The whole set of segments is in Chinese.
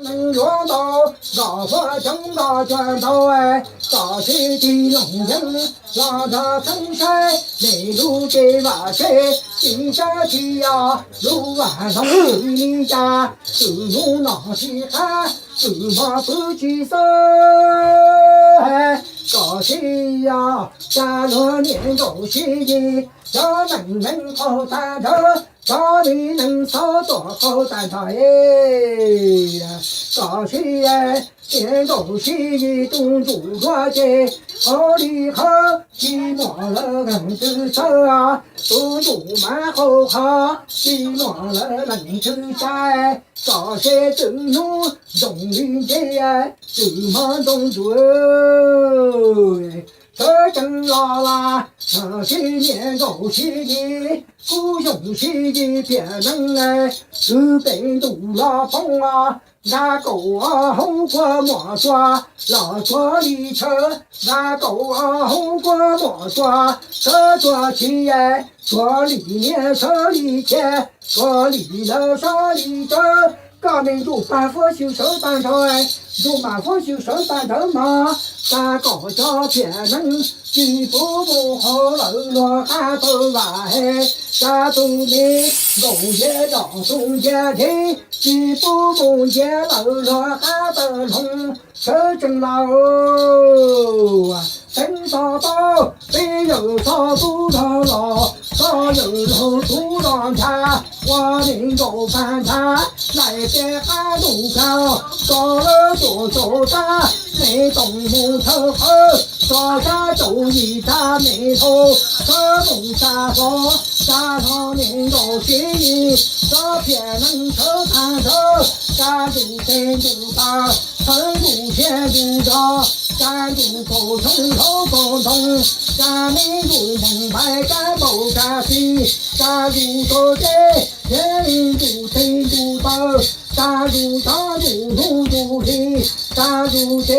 能做到老佛正大转头哎，大水的农人拉着藤山，内陆的瓦水地下去呀，路完上你家，自用那些汗，自马不去手哎，高兴呀，家乐年高兴的，家门口站着。家里能少多好蛋挞耶！高兴耶，天高兴东主国节，好里好，寂寞了更自愁啊，东主蛮好好，寂寞了能自在，高兴正怒东林节，寂寞东主这正老啦，今年高兴的，不用心的别人哎，是被堵了风啊，那狗啊红过莫抓，老抓里车，那狗啊红过莫抓，这抓起哎，抓里面手里钱，抓里了手里头。革命主办佛修手单头哎，主办佛修手单头嘛，咱高家别人举步好冷落还不完哎，咱东面农业让中间听，举步见冷落还不弄，这正老啊，真大道没有少不到老，少有肉土让茶，我领够饭茶。来边还路高，到了多少大，没动木头后，大家走一扎眉头，这东沙坡，沙头能够心意，这片能手看手，山路真不大，山路前不着，山路沟通头沟通，山民路门外干不干心，山路多的。天灵不天不道，大路大路路路的，大路的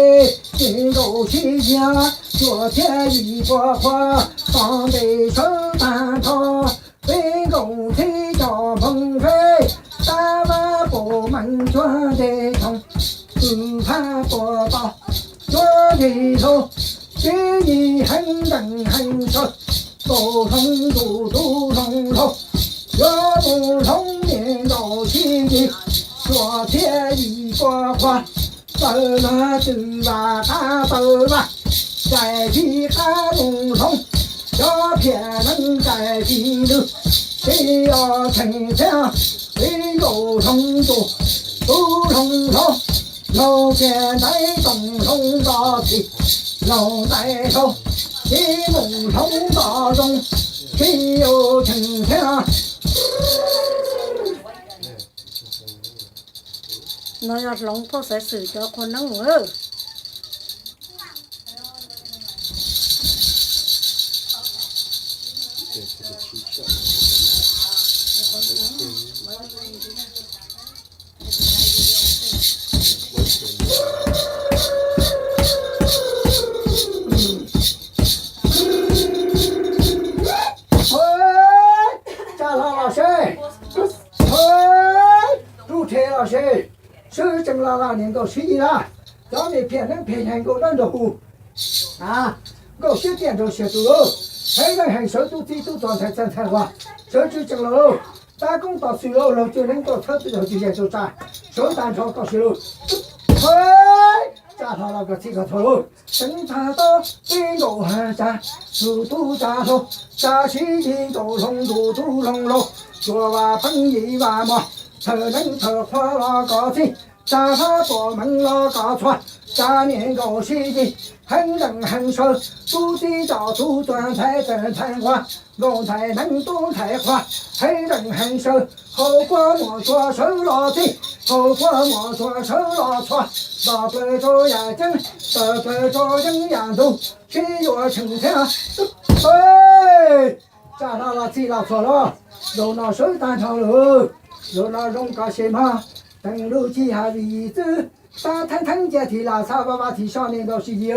金肉起家，昨天一朵花，放在手担头，为公提着鹏飞，大马不门转的痛，不怕不到做的头，心里很等很熟，不通不通通通。这不同年高兴的，昨天一朵花，走了走吧他走吧，在地还不同，这片能在地路，谁要成乡，谁有同住，不同头，路边在东东大地，路在头，你不同大众，谁有成乡。nó là lông phố sẽ xử cho con nó ngứa是正老老年够去了，咱们骗人骗钱够人都啊，够学点都学多了，很人很少都这都状态正常化，这就正了，打工到水了了就能够车子就接就站，手单车到水了，嘿，扎他那个这个头，生产到边路很站，速度扎头，扎起筋都隆嘟嘟隆隆，说话碰一万嘛。车能车花了高兴，扎他过门了高船，扎年高兴的，很人很熟，土地找土砖才真才花，我才能多才花，很人很熟，后果莫说手老紧，后果莫说手老船，大不着眼睛，大不着人眼头，去月成天，哎，扎到了记了错了，又拿手单长路。有那种高兴嘛，登陆几下位置，沙滩滩阶梯拉沙巴巴梯少年都是有，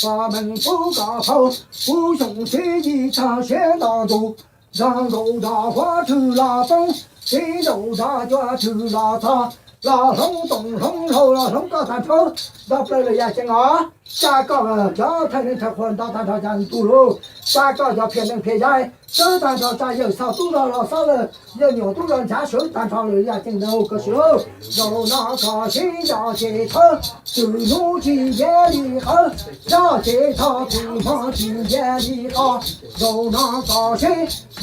把门不高跑，不用去一场先当都，让路大花出拉风，谁路大脚出拉草，老龙东龙头老龙高山头，到不了也行啊。下高叫才能才混到大潮江堵路，下高叫偏能偏જાય，手单潮咱有少堵了老少了，有牛堵了家手单潮了也行那个时候，有那个新要街头，就如今夜里好，要街头地方今夜里好，有那个新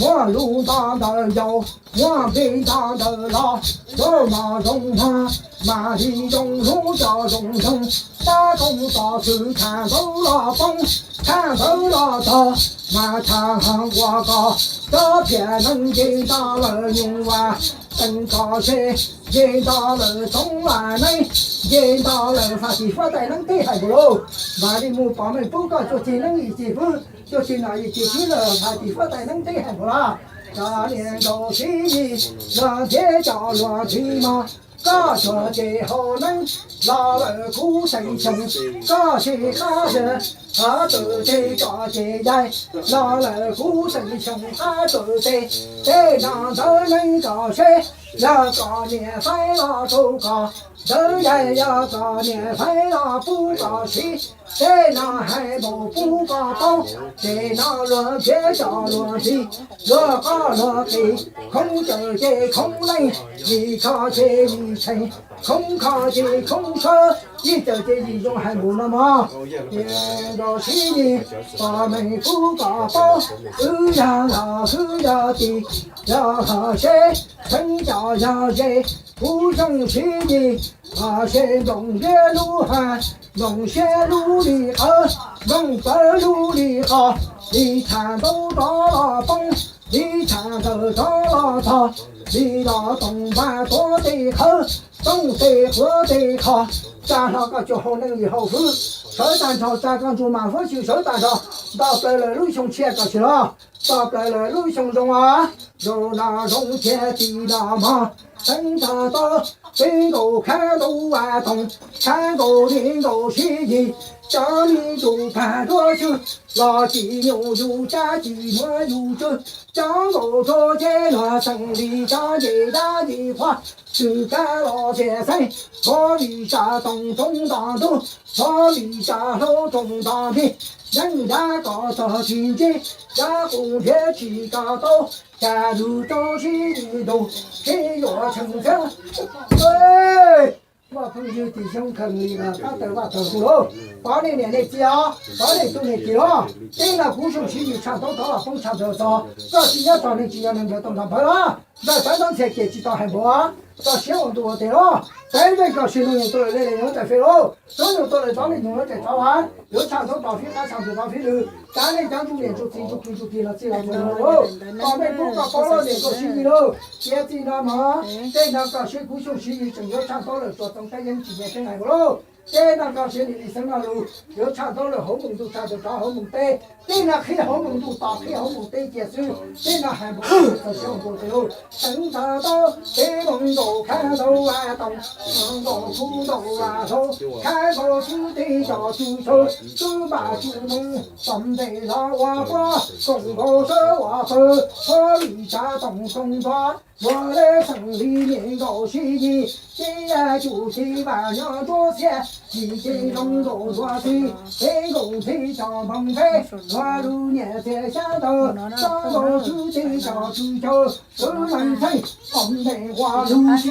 我路上的有，我北上的老，有那种啊。马蹄中路叫中中，打工到处看走了风，看走了道，马场我高，这片能见到了牛啊，登高山，见到了中湾内，见到了发起发财能得还不喽？万里木把门不搞就只能一起分，就是那一起去了，发起发财能得还不啦？大年都是你，那天叫乱骑马。高脚最后能老二苦生穷，高些哈着他都得高些来，老二苦生穷他都得，这样都能高些，要高年费了都高，这也要高年费了不高些，这样还不高高，这样乱撇叫乱撇，乱高乱撇，空着这空人，一靠这一层。空靠的空车，一走这一种还不那么，年到西年把门不搞包，不要老不要的，要好些，成家要些，不用去的，那些农业路汉，农学路里好，农本路里好，你看都到了风，你看都到了草，你到东半多得好。东北河北好，咱那个就好能以后是，手单朝咱刚做满腹去手单朝，到不了路上切个去了，到不了路上中啊，有那种天地那么，等他到北沟看都外东，看沟林沟西地。家里就看着去，老鸡牛有家鸡我有着，张狗着在那城里家一大一块，就干老先生，我里家东东当头，我里家老东当平，人家搞到今天，家公天起高刀，家路朝西的东，谁要成成？对。我朋友弟兄坑里了，他对我投诉了，80年的家，80多年的了，等了古时期就全都到了风墙头上，这几年到你几年能够东上跑了，那山上才给几道还不啊？到新闻多的了，再这个新农业多来来用在飞了，农业多来找你用了在找啊，又墙头到飞，他墙头到飞了，咱们江主任就自己就推出去了，自然做了，把那不搞包了那个新的了，现在那么在那个水库上去正要墙到了，做东北人几年真来不了。在那个县里的生那路，又抢到了后门都抢到找后门对，在那黑后门都打黑后门对结束，在那还不这小伙子哟，等他到北门都看到外东，看到土豆外头，看到土地叫猪头，猪把猪农准备了娃娃，公公说娃娃，我离家东东抓。我来城里面搞生意，现在就是万两多钱，一斤龙肉多水，黑狗腿小澎湃，我路年在下头，上路就得小猪头，手能成，红梅花路西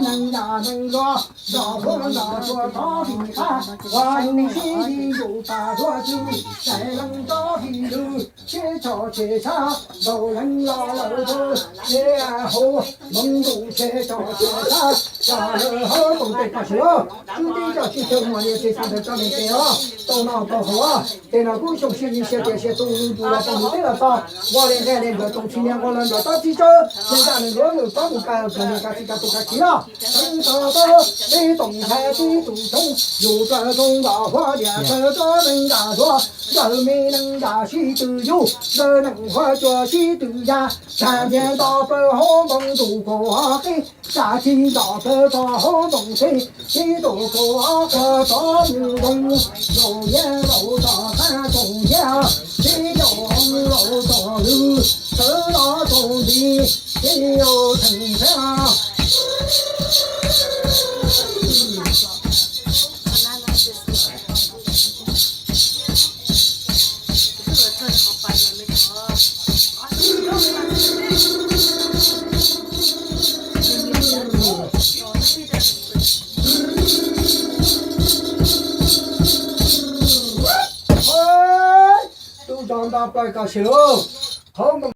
能呀能抓，老婆拿着大皮卡，我路西有大桌子，才能大皮路，切炒切炒，都能老老头，切后。蒙古切找切他，下了后都得开始了。就得叫去头嘛，也得上头找人给啊，都拿不好啊。在那古熊学你写这些都读了，都对了啥？我连在那个中青年，我能够到几周，人家能够有帮干，跟人家几个都开心了。等到到你东海的途中，有个中大花店，这个人家说，人没能家西都有，人能花着西都呀，3天到北好梦都。过黑，夏天到北到好东西，几多个花到路中，肉眼肉到山中央，几种肉到路，走到中地，只有城墙。都长大白个球，好嘛。